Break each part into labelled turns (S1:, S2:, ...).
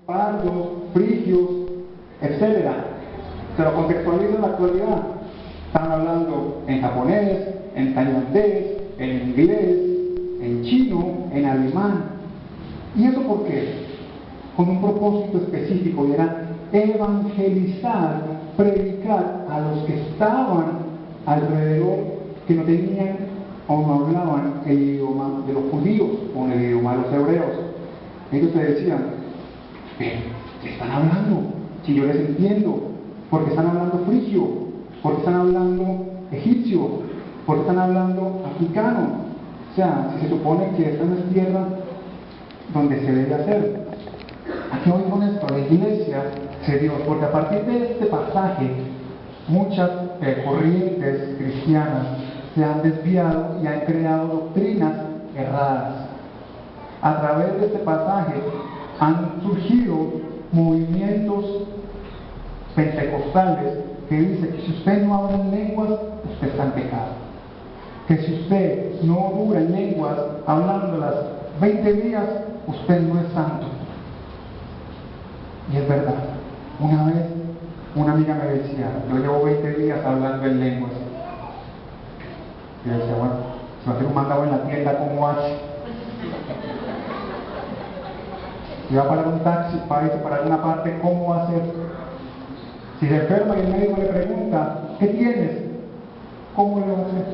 S1: pardos, frigios, etcétera. Se lo contextualiza en la actualidad. Están hablando en japonés, en tailandés, en inglés, en chino, en alemán. ¿Y eso por qué? Con un propósito específico, y era evangelizar, predicar a los que estaban alrededor, que no tenían o no hablaban el idioma de los judíos o el idioma de los hebreos. Ellos se decían: ¿qué están hablando? Si yo les entiendo. ¿Por qué están hablando frigio? ¿Por qué están hablando egipcio? ¿Por qué están hablando africano? O sea, si se supone que esta no es tierra donde se debe hacer. Aquí voy con esto: la iglesia de Dios, porque a partir de este pasaje muchas corrientes cristianas se han desviado y han creado doctrinas erradas. A través de este pasaje han surgido movimientos pentecostales que dicen que si usted no habla en lenguas, usted está en pecado. Que si usted no dura en lenguas hablándolas 20 días, usted no es santo. Y es verdad. Una vez una amiga me decía: yo llevo 20 días hablando en lenguas. Y yo decía: bueno, si va a hacer un mandado en la tienda, ¿cómo hace? Si va a parar un taxi para irse para alguna parte, ¿cómo va a hacer? Si se enferma y el médico le pregunta: ¿qué tienes? ¿Cómo le va a hacer?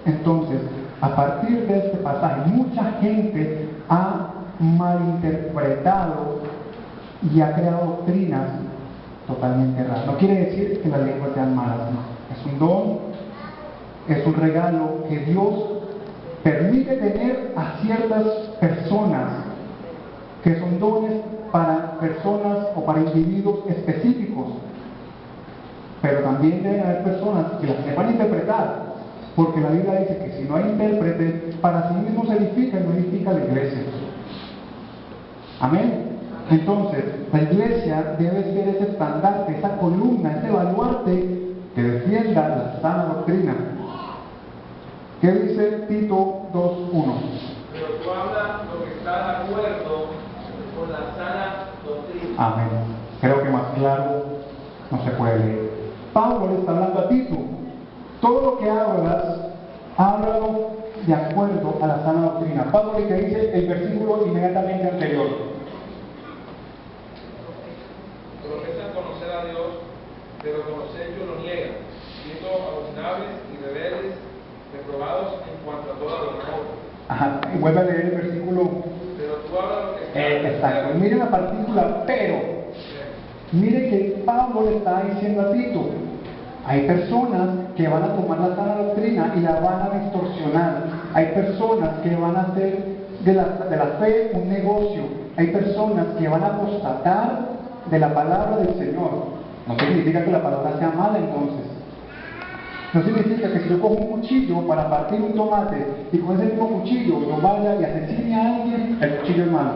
S1: Entonces, a partir de este pasaje, mucha gente ha malinterpretado y ha creado doctrinas totalmente erradas. No quiere decir que las lenguas sean malas, no. Es un don, es un regalo que Dios permite tener a ciertas personas, que son dones para personas o para individuos específicos. Pero también deben haber personas que las sepan interpretar, porque la Biblia dice que si no hay intérprete, para sí mismo se edifica y no edifica la iglesia. Amén. Entonces, la iglesia debe ser ese estandarte, esa columna, ese baluarte que defienda la sana doctrina. ¿Qué dice Tito 2:1?
S2: Pero tú hablas lo que está de acuerdo con la sana doctrina.
S1: Amén. Creo que más claro no se puede leer. Pablo le está hablando a Tito: todo lo que hablas, háblalo de acuerdo a la sana doctrina. Pablo le dice el versículo inmediatamente anterior:
S2: Profesan conocer a Dios, pero conocerlo lo niegan, siendo abominables y rebeldes, reprobados en cuanto a toda doctrina.
S1: Ajá, y vuelve a leer el versículo.
S2: Pero tú hablas lo que está
S1: Exacto. Miren la partícula pero. Mire que Pablo le está diciendo a Tito: hay personas que van a tomar la sana doctrina y la van a distorsionar. Hay personas que van a hacer de la fe un negocio. Hay personas que van a apostatar de la palabra del Señor. No significa que la palabra sea mala entonces. No significa que si yo cojo un cuchillo para partir un tomate y con ese mismo cuchillo yo vaya y asesine a alguien, el cuchillo es malo.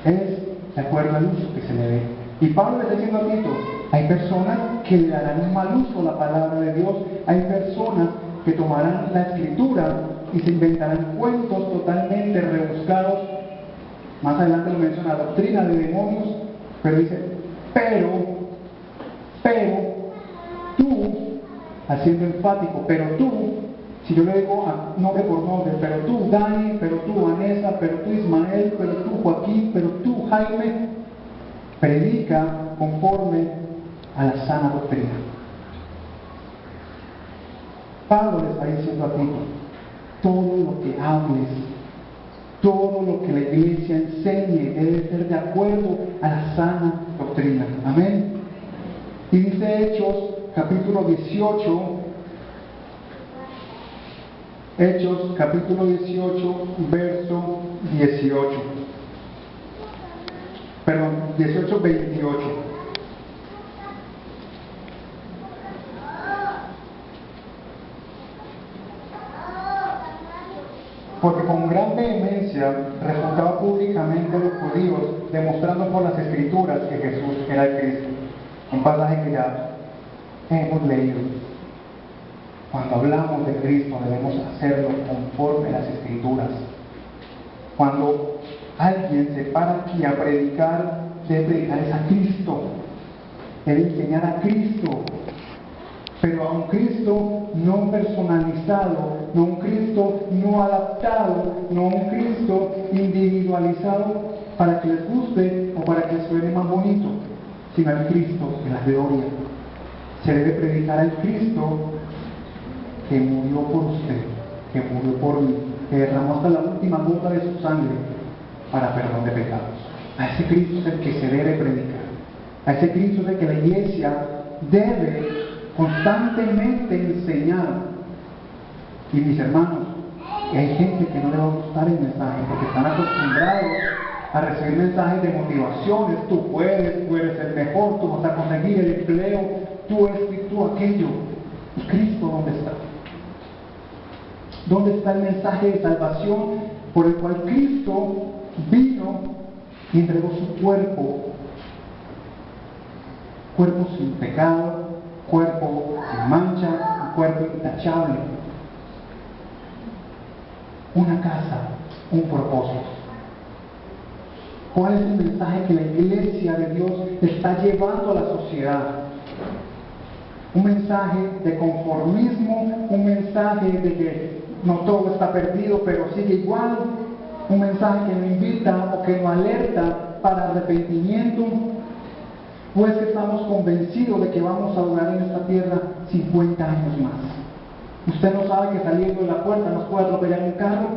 S1: Es de acuerdo al uso que se le dé. Y Pablo le está diciendo a Tito: hay personas que le darán un mal uso a la palabra de Dios. Hay personas que tomarán la escritura y se inventarán cuentos totalmente rebuscados. Más adelante lo menciona, doctrina de demonios, pero dice: pero tú, haciendo enfático, pero tú, si yo le digo nombre por nombre, pero tú Dani, pero tú Vanessa, pero tú Ismael, pero tú Joaquín, pero tú Jaime, predica conforme a la sana doctrina. Pablo le está diciendo a Tito: todo lo que hables, todo lo que la iglesia enseñe debe ser de acuerdo a la sana doctrina. Amén. Y dice Hechos capítulo 18, Hechos capítulo 18, verso 18. Perdón, 18, 28. Porque con gran vehemencia refutaba públicamente a los judíos, demostrando por las escrituras que Jesús era el Cristo. Un pasaje que ya hemos leído. Cuando hablamos de Cristo debemos hacerlo conforme a las escrituras. Cuando alguien se para aquí a predicar, debe predicar es a Cristo, debe enseñar a Cristo, pero a un Cristo no personalizado, no un Cristo no adaptado, no un Cristo individualizado para que les guste o para que les suene más bonito, sino al Cristo de la gloria. Se debe predicar al Cristo que murió por usted, que murió por mí, que derramó hasta la última gota de su sangre para perdón de pecados. A ese Cristo es el que se debe predicar. A ese Cristo es el que la iglesia debe constantemente enseñar. Y mis hermanos, hay gente que no le va a gustar el mensaje porque están acostumbrados a recibir mensajes de motivaciones. Tú puedes ser mejor, tú vas a conseguir el empleo, tú esto y tú aquello. ¿Y Cristo dónde está? ¿Dónde está el mensaje de salvación por el cual Cristo vino y entregó su cuerpo? Cuerpo sin pecado, cuerpo sin mancha, un cuerpo intachable. Una casa, un propósito. ¿Cuál es el mensaje que la iglesia de Dios está llevando a la sociedad? Un mensaje de conformismo, un mensaje de que no todo está perdido, pero sigue igual, un mensaje que nos invita o que nos alerta para arrepentimiento, pues que estamos convencidos de que vamos a durar en esta tierra 50 años más. Usted no sabe que saliendo de la puerta nos puede atropellar un carro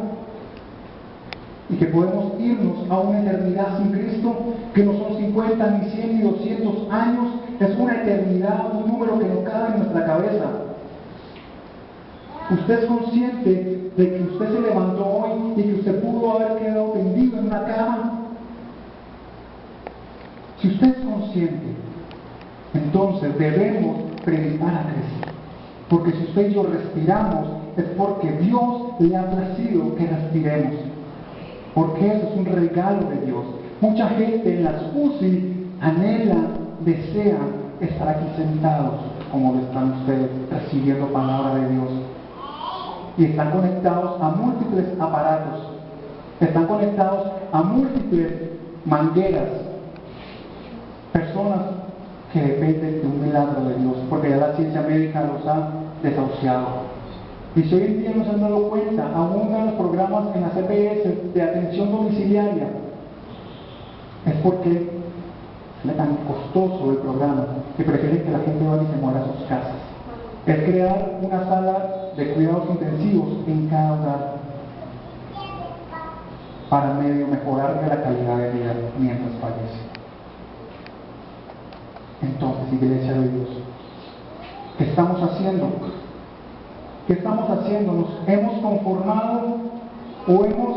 S1: y que podemos irnos a una eternidad sin Cristo, que no son 50, ni 100, ni 200 años, es una eternidad, un número que no cabe en nuestra cabeza. Usted es consciente de que usted se levantó hoy y que usted pudo haber quedado tendido en una cama. Si usted es consciente, entonces debemos predicar a Cristo. Porque si usted y yo respiramos, es porque Dios le ha placido que respiremos. Porque eso es un regalo de Dios. Mucha gente en las UCI anhela, desea estar aquí sentados, como lo están ustedes, recibiendo palabra de Dios. Y están conectados a múltiples aparatos, están conectados a múltiples mangueras, personas que dependen de un milagro de Dios, porque ya la ciencia médica los ha desahuciado. Y si hoy en día no se han dado cuenta, abundan los programas en las EPS de atención domiciliaria, es porque es tan costoso el programa que prefieren que la gente vaya y se muera a sus casas. Es crear una sala de cuidados intensivos en cada hogar para medio mejorar la calidad de vida mientras fallece. Entonces, iglesia de Dios, ¿qué estamos haciendo? ¿Qué estamos haciendo? ¿Nos hemos conformado o hemos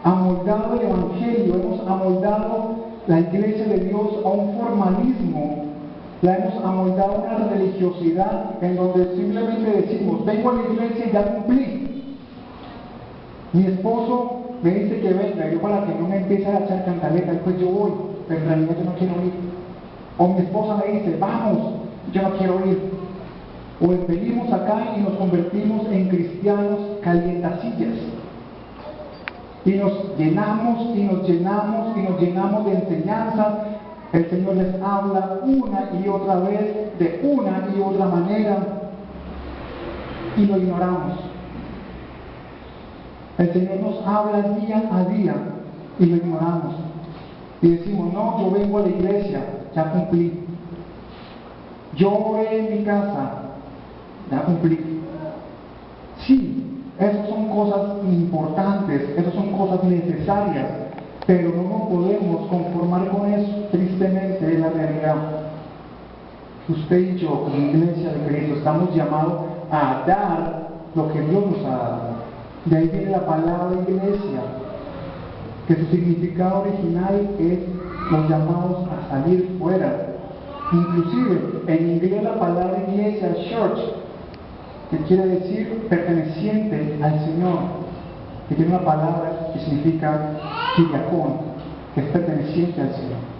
S1: amoldado el Evangelio, hemos amoldado la iglesia de Dios a un formalismo? La hemos amoldado a una religiosidad en donde simplemente decimos, vengo a la iglesia y ya cumplí. Mi esposo me dice que venga, yo para que no me empiece a echar cantaleta, pues yo voy, pero en realidad yo no quiero ir. O mi esposa me dice, vamos, yo no quiero ir. O venimos acá y nos convertimos en cristianos calientasillas. Y nos llenamos, y nos llenamos, y nos llenamos de enseñanza. El Señor les habla una y otra vez, de una y otra manera, y lo ignoramos. El Señor nos habla día a día, y lo ignoramos. Y decimos, no, yo vengo a la iglesia, ya cumplí. Yo oré en mi casa, ya cumplí. Sí, esas son cosas importantes, esas son cosas necesarias, pero no nos podemos conformar con eso. Tristemente es la realidad. Usted y yo, como iglesia de Cristo, estamos llamados a dar lo que Dios nos ha dado. De ahí viene la palabra iglesia, que su significado original es los llamados a salir fuera. Inclusive en inglés la palabra iglesia, church, que quiere decir perteneciente al Señor, que tiene una palabra que significa kiriakón, que es perteneciente al Señor.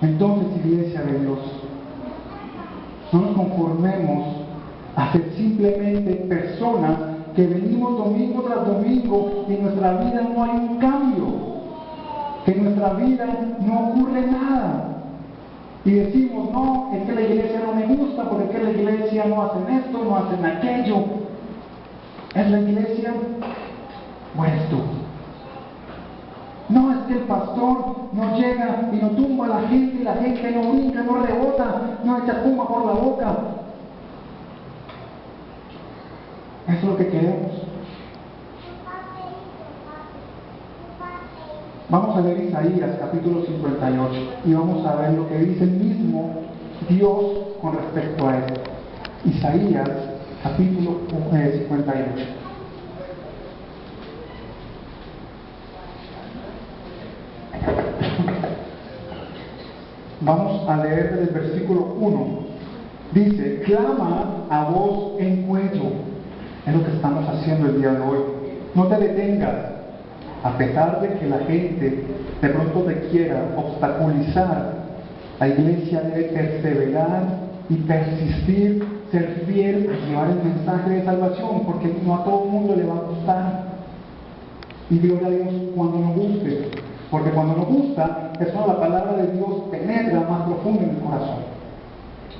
S1: Entonces, iglesia de Dios, no nos conformemos a ser simplemente personas que venimos domingo tras domingo y en nuestra vida no hay un cambio, que en nuestra vida no ocurre nada. Y decimos, no, es que la iglesia no me gusta, porque es que la iglesia no hacen esto, no hacen aquello. ¿Es la iglesia o eres tú? No, es que el pastor no llega y no tumba a la gente, y la gente no brinca, no rebota, no echa espuma por la boca. Eso es lo que queremos. Vamos a ver Isaías capítulo 58 y vamos a ver lo que dice el mismo Dios con respecto a esto. Isaías capítulo 58. Vamos a leer desde el versículo 1. Dice, clama a voz en cuello. Es lo que estamos haciendo el día de hoy. No te detengas. A pesar de que la gente de pronto te quiera obstaculizar, la iglesia debe perseverar y persistir, ser fiel a llevar el mensaje de salvación, porque no a todo el mundo le va a gustar. Y gloria a Dios cuando nos guste, porque cuando nos gusta es cuando la palabra de Dios penetra más profundo en el corazón.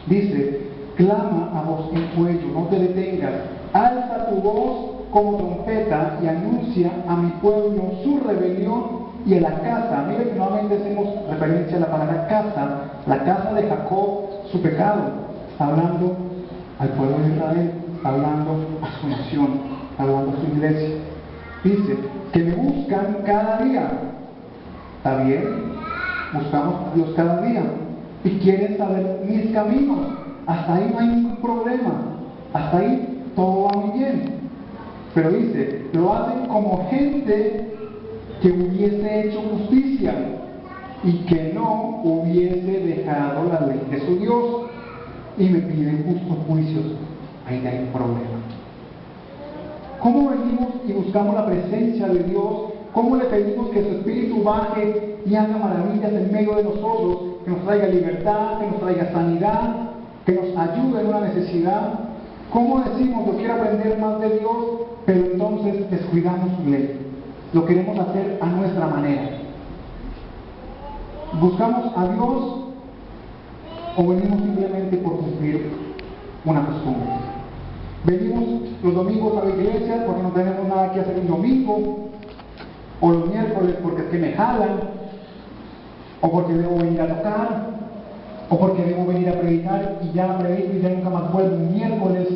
S1: Dice, clama a voz en cuello, no te detengas, alza tu voz como trompeta y anuncia a mi pueblo su rebelión y a la casa. Mire que nuevamente hacemos referencia a la palabra casa, la casa de Jacob, su pecado. Está hablando al pueblo de Israel, está hablando a su nación, está hablando a su iglesia. Dice, que me buscan cada día. ¿Está bien? Buscamos a Dios cada día y quieren saber mis caminos. Hasta ahí no hay ningún problema, hasta ahí todo va muy bien. Pero dice, lo hacen como gente que hubiese hecho justicia y que no hubiese dejado la ley de su Dios y me piden justos juicios. Ahí hay un problema. ¿Cómo venimos y buscamos la presencia de Dios? ¿Cómo le pedimos que su Espíritu baje y haga maravillas en medio de nosotros? Que nos traiga libertad, que nos traiga sanidad, que nos ayude en una necesidad. ¿Cómo decimos, yo quiero aprender más de Dios, pero entonces descuidamos su ley? Lo queremos hacer a nuestra manera. ¿Buscamos a Dios o venimos simplemente por cumplir una costumbre? Venimos los domingos a la iglesia porque no tenemos nada que hacer un domingo, o los miércoles porque es que me jalan, o porque debo venir a tocar, o porque debo venir a predicar y ya predico y ya nunca más vuelvo un miércoles.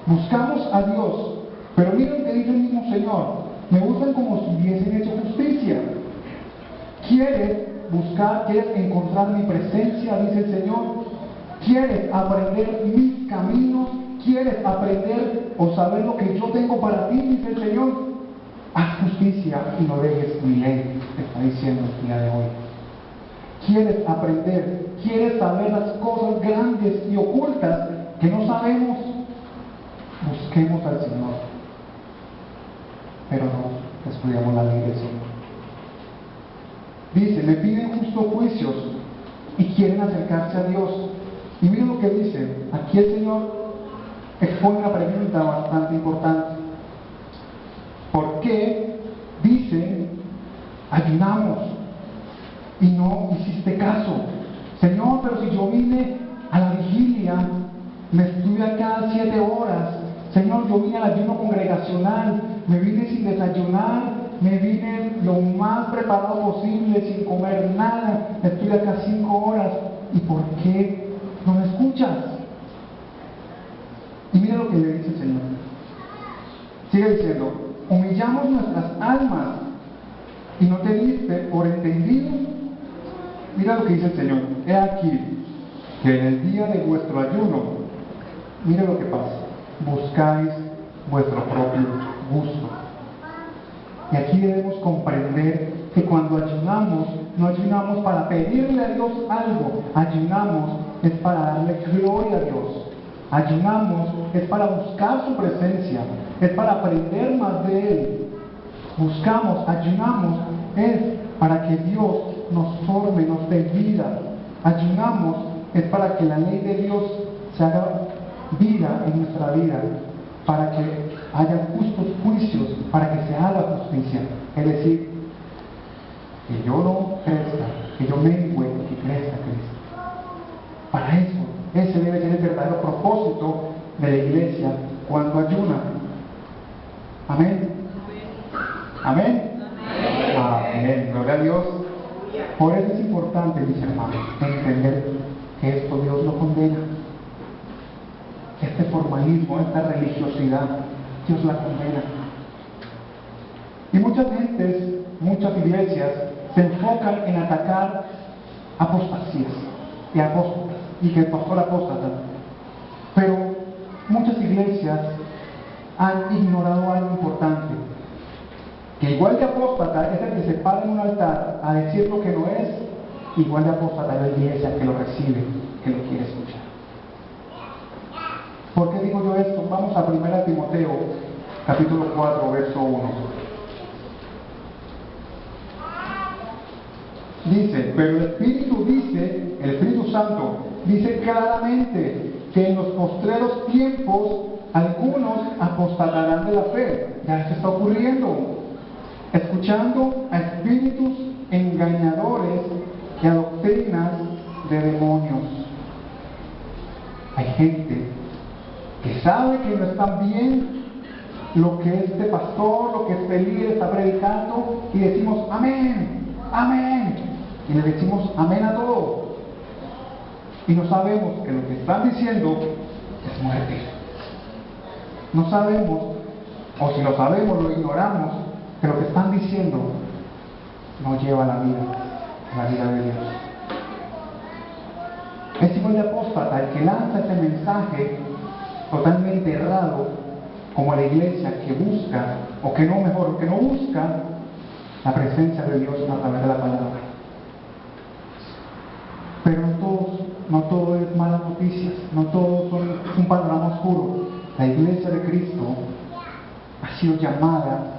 S1: Buscamos a Dios, pero miren lo que dice el mismo Señor: me buscan como si hubiesen hecho justicia. ¿Quieres buscar, quieres encontrar mi presencia? Dice el Señor. ¿Quieres aprender mis caminos? ¿Quieres aprender o saber lo que yo tengo para ti? Dice el Señor. Haz justicia y no dejes mi ley, te está diciendo el día de hoy. ¿Quieres aprender? ¿Quieres saber las cosas grandes y ocultas que no sabemos? Busquemos al Señor, pero no descuidemos la ley del Señor. Dice, me piden justos juicios y quieren acercarse a Dios. Y miren lo que dice. Aquí el Señor expone una pregunta bastante importante. ¿Por qué, dice, ayunamos y no hiciste caso? Señor, pero si yo vine a la vigilia, me estuve acá 7 horas. Señor, yo vine al ayuno congregacional, me vine sin desayunar, me vine lo más preparado posible, sin comer nada, estuve acá 5 horas. ¿Y por qué no me escuchas? Y mira lo que le dice el Señor. Sigue diciendo, humillamos nuestras almas y no te diste por entendido. Mira lo que dice el Señor. He aquí que en el día de vuestro ayuno, mira lo que pasa, buscáis vuestro propio gusto. Y aquí debemos comprender que cuando ayunamos, no ayunamos para pedirle a Dios algo, ayunamos es para darle gloria a Dios. Ayunamos es para buscar su presencia, es para aprender más de Él. Buscamos, ayunamos es para que Dios nos forme, nos dé vida. Ayunamos es para que la ley de Dios se haga vida en nuestra vida. para que haya justos juicios, para que se haga justicia. Es decir, que yo no crezca, que yo mengue y que crezca Cristo. Para eso, ese debe ser el verdadero propósito de la iglesia cuando ayuna. Amén. Amén. Amén. Gloria a Dios. Por eso es importante, mis hermanos, entender que esto Dios lo condena. Este formalismo, esta religiosidad, Dios la condena. Y muchas gentes, muchas iglesias se enfocan en atacar apostasías y apóstatas, y que el pastor apóstata. Pero muchas iglesias han ignorado algo importante, que igual de apóstata es el que se para en un altar a decir lo que no es, igual de apóstata es la iglesia que lo recibe, que lo quiere escuchar. ¿Por qué digo yo esto? Vamos a 1 Timoteo, capítulo 4, verso 1. Dice, pero el Espíritu Santo dice claramente que en los postreros tiempos algunos apostatarán de la fe. Ya se está ocurriendo. Escuchando a espíritus engañadores y a doctrinas de demonios. Hay gente que sabe que no está bien lo que este pastor, lo que este líder está predicando, y decimos amén, amén, y le decimos amén a todo, y no sabemos que lo que están diciendo es muerte. No sabemos, o si lo sabemos, lo ignoramos, que lo que están diciendo no lleva a la vida de Dios. Es igual de apóstata el que lanza ese mensaje totalmente errado, como la iglesia que busca, o que no mejor, que no busca la presencia de Dios a través de la palabra. Pero no todo es malas noticias, no todo son un panorama oscuro. La iglesia de Cristo ha sido llamada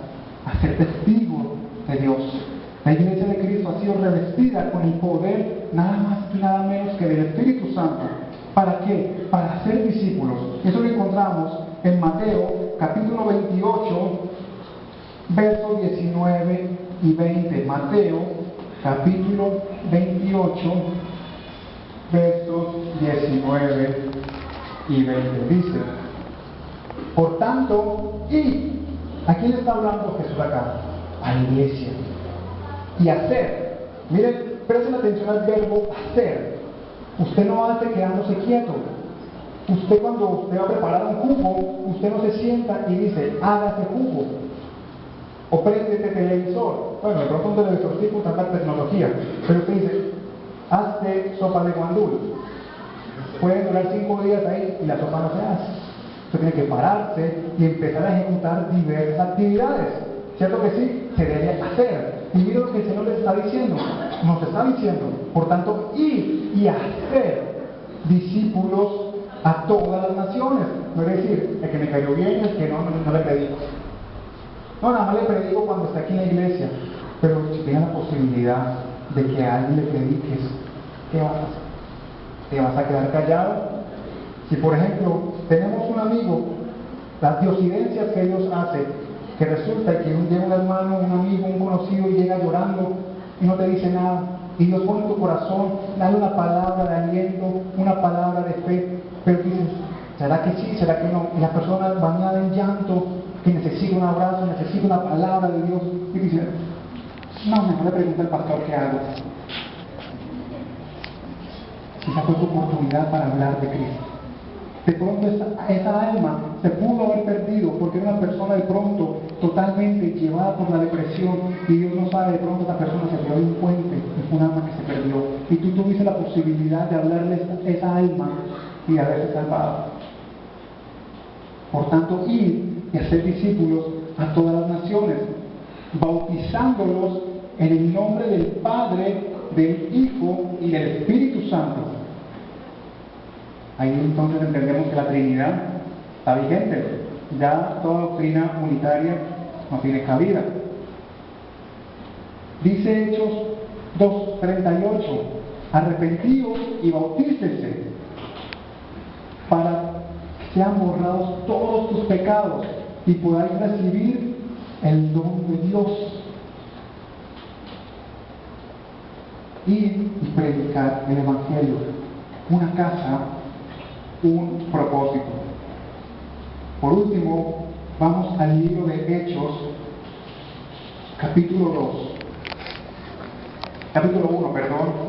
S1: a ser testigo de Dios. La iglesia de Cristo ha sido revestida con el poder nada más y nada menos que del Espíritu Santo. ¿Para qué? Para ser discípulos. Eso lo encontramos en Mateo capítulo 28, versos 19 y 20. Mateo capítulo 28, versos 19 y 20. Dice, por tanto, ¿a quién está hablando Jesús acá? A la iglesia. Y hacer. Miren, presten atención al verbo hacer. Usted no hace quedándose quieto. Usted, cuando usted va a preparar un jugo, usted no se sienta y dice, hágase jugo, o prende este televisor. Bueno, de pronto un televisor sí con tanta tecnología, pero usted dice, hazte sopa de guandul. Pueden durar 5 días ahí y la sopa no se hace. Usted tiene que pararse y empezar a ejecutar diversas actividades. ¿Cierto que sí? Se debe hacer. Y mira lo que el Señor les está diciendo. Nos está diciendo, por tanto, ir y hacer discípulos a todas las naciones. No es decir, el que me cayó bien, el que no le predico. No, nada más le predico cuando está aquí en la iglesia. Pero si tienes la posibilidad de que a alguien le prediques, ¿qué vas a hacer? ¿Te vas a quedar callado? Si, por ejemplo, tenemos un amigo, las diosidencias que Dios hace, que resulta que llega un hermano, un amigo, un conocido y llega llorando y no te dice nada, y Dios pone en tu corazón, dale una palabra de aliento, una palabra de fe, pero dices, ¿será que sí? ¿Será que no? Y la persona bañada en llanto, que necesita un abrazo, necesita una palabra de Dios, y dice, no, mejor le pregunta al pastor qué hago. Esa fue tu oportunidad para hablar de Cristo. De pronto esa alma se pudo haber perdido porque era una persona de pronto totalmente llevada por la depresión, y Dios no sabe, de pronto esa persona se quedó en un puente y fue un alma que se perdió, y tú tuviste la posibilidad de hablarle a esa alma y de haberse salvado. Por tanto, ir y hacer discípulos a todas las naciones, bautizándolos en el nombre del Padre, del Hijo y del Espíritu Santo. Ahí entonces entendemos que la Trinidad está vigente. Ya toda doctrina unitaria no tiene cabida. Dice Hechos 2:38, arrepentíos y bautícense para sean borrados todos tus pecados y podáis recibir el don de Dios. Ir y predicar el Evangelio. Una casa, un propósito. Por último, vamos al libro de Hechos, capítulo 1,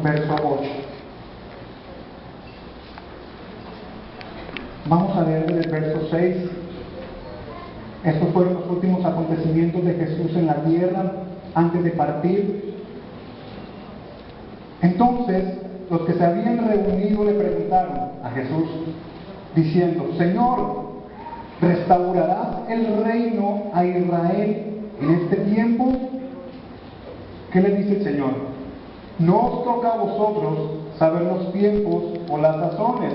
S1: verso 8. Vamos a leer desde el verso 6. Estos fueron los últimos acontecimientos de Jesús en la tierra antes de partir. Entonces, los que se habían reunido le preguntaron a Jesús, diciendo: Señor, ¿restaurarás el reino a Israel en este tiempo? ¿Qué le dice el Señor? No os toca a vosotros saber los tiempos o las sazones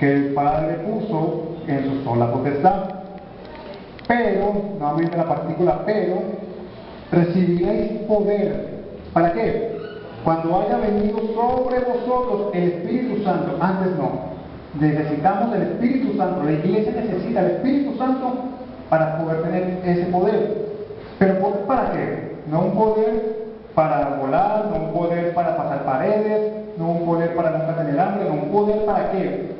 S1: que el Padre puso en su sola potestad. Pero, nuevamente la partícula pero, recibiréis poder. ¿Para qué? Cuando haya venido sobre vosotros el Espíritu Santo. Antes no. Necesitamos el Espíritu Santo. La iglesia necesita el Espíritu Santo para poder tener ese poder. ¿Pero poder para qué? No un poder para volar, no un poder para pasar paredes, no un poder para nunca tener hambre, no un poder para qué.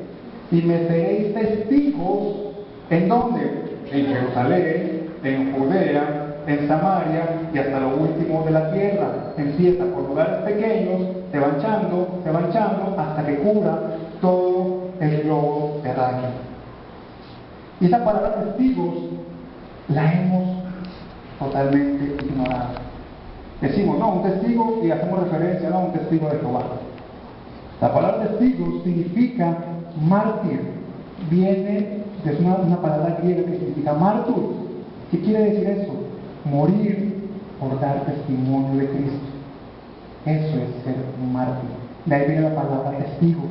S1: Y me seréis testigos, ¿en dónde? En Jerusalén, en Judea, en Samaria y hasta lo último de la tierra. Empieza por lugares pequeños, se va echando hasta que cubra todo el globo terráqueo. Y esa palabra testigos la hemos totalmente ignorado. Decimos, no, un testigo, y hacemos referencia, no, un testigo de Jehová. La palabra testigo significa mártir. Viene de una palabra griega que significa martur. ¿Qué quiere decir eso? Morir por dar testimonio de Cristo. Eso es ser un mártir. De ahí viene la palabra testigos.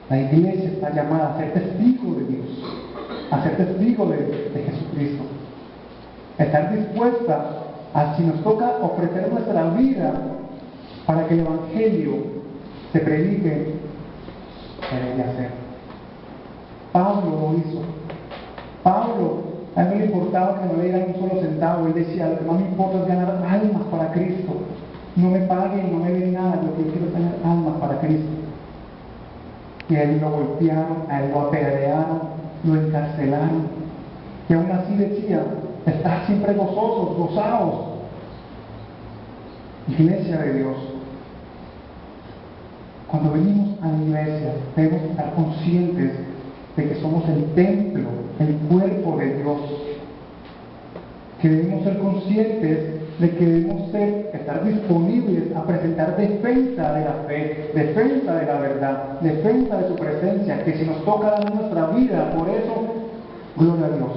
S1: La iglesia está llamada a ser testigo de Dios, a ser testigo de Jesucristo. Estar dispuesta a, si nos toca, ofrecer nuestra vida para que el Evangelio se predique, se debe hacer. Pablo lo hizo. Pablo, a él no le importaba que no le dieran un solo centavo. Él decía: lo que más me importa es ganar almas para Cristo. No me paguen, no me den nada, lo que yo quiero es ganar almas para Cristo. Y a él lo golpearon, a él lo apedrearon, lo encarcelaron. Y aún así decía: estad siempre gozosos, gozaos. Iglesia de Dios, cuando venimos a la iglesia debemos estar conscientes de que somos el templo, el cuerpo de Dios, que debemos ser conscientes de que debemos estar disponibles a presentar defensa de la fe, defensa de la verdad, defensa de su presencia, que si nos toca dar nuestra vida por eso, gloria a Dios.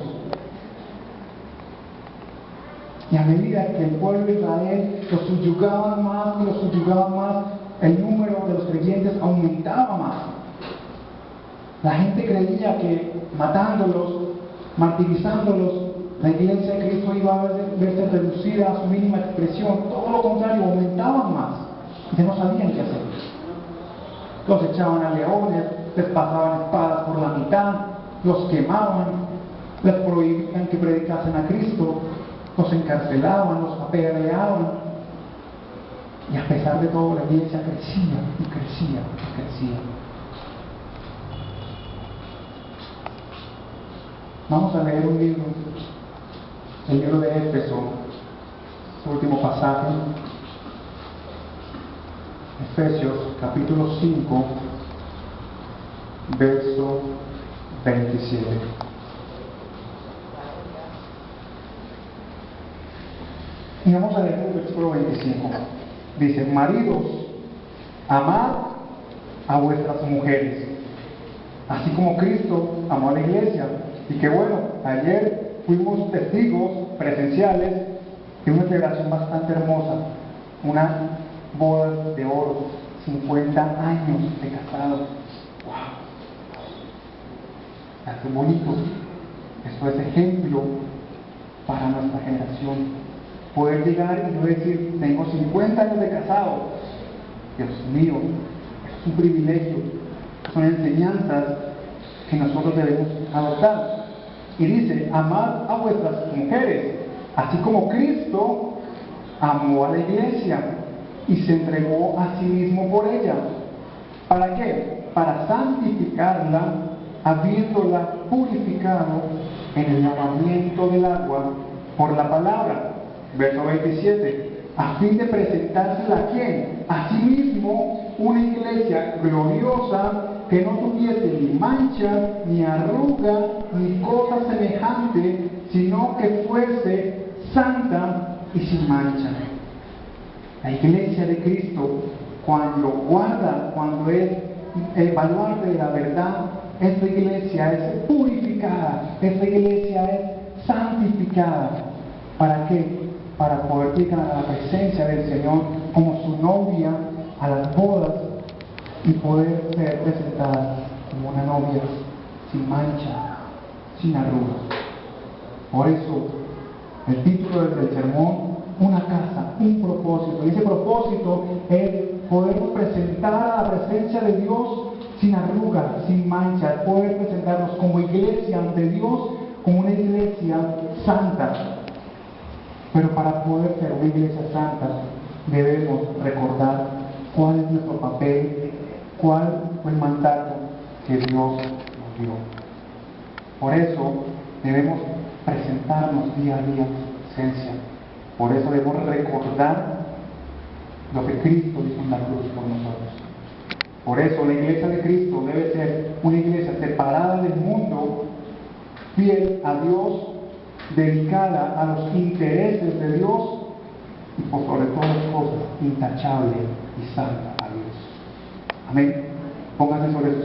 S1: Y a medida que el pueblo de Israel los subyugaban más y los subyugaban más, el número de los creyentes aumentaba más. La gente creía que matándolos, martirizándolos, la iglesia de Cristo iba a verse reducida a su mínima expresión. Todo lo contrario, aumentaban más. Ya no sabían qué hacer. Los echaban a leones, les pasaban espadas por la mitad, los quemaban, les prohibían que predicasen a Cristo, los encarcelaban, los apedreaban. Y a pesar de todo, la iglesia crecía y crecía y crecía. Vamos a leer un libro, el libro de Éfeso, su último pasaje, Efesios capítulo 5, verso 27. Y vamos a leer el versículo 25. Dice: maridos, amad a vuestras mujeres, así como Cristo amó a la iglesia. Y que bueno, ayer fuimos testigos presenciales de una celebración bastante hermosa, una boda de oro, 50 años de casados. ¡Wow! Qué bonito. Esto es ejemplo para nuestra generación. Poder llegar y no decir: tengo 50 años de casado. Dios mío, eso es un privilegio. Son enseñanzas que nosotros debemos adoptar. Y dice, amad a vuestras mujeres, así como Cristo amó a la iglesia y se entregó a sí mismo por ella. ¿Para qué? Para santificarla, habiéndola purificado en el lavamiento del agua por la palabra. Verso 27. A fin de presentársela a quién? A sí mismo una iglesia gloriosa, que no tuviese ni mancha, ni arruga, ni cosa semejante, sino que fuese santa y sin mancha. La iglesia de Cristo, cuando guarda, cuando es el baluarte de la verdad, esta iglesia es purificada, esta iglesia es santificada. ¿Para qué? Para poder llegar a la presencia del Señor como su novia a las bodas y poder ser presentada como una novia sin mancha, sin arrugas. Por eso, el título del sermón, una casa, un propósito. Y ese propósito es podernos presentar a la presencia de Dios sin arrugas, sin mancha, poder presentarnos como iglesia ante Dios, como una iglesia santa. Pero para poder ser una iglesia santa, debemos recordar cuál es nuestro papel, cuál fue el mandato que Dios nos dio. Por eso debemos presentarnos día a día a su presencia. Por eso debemos recordar lo que Cristo hizo en la cruz por nosotros. Por eso la iglesia de Cristo debe ser una iglesia separada del mundo, fiel a Dios, dedicada a los intereses de Dios y por sobre todas las cosas intachable y santa a Dios. Amén. Pónganse sobre sus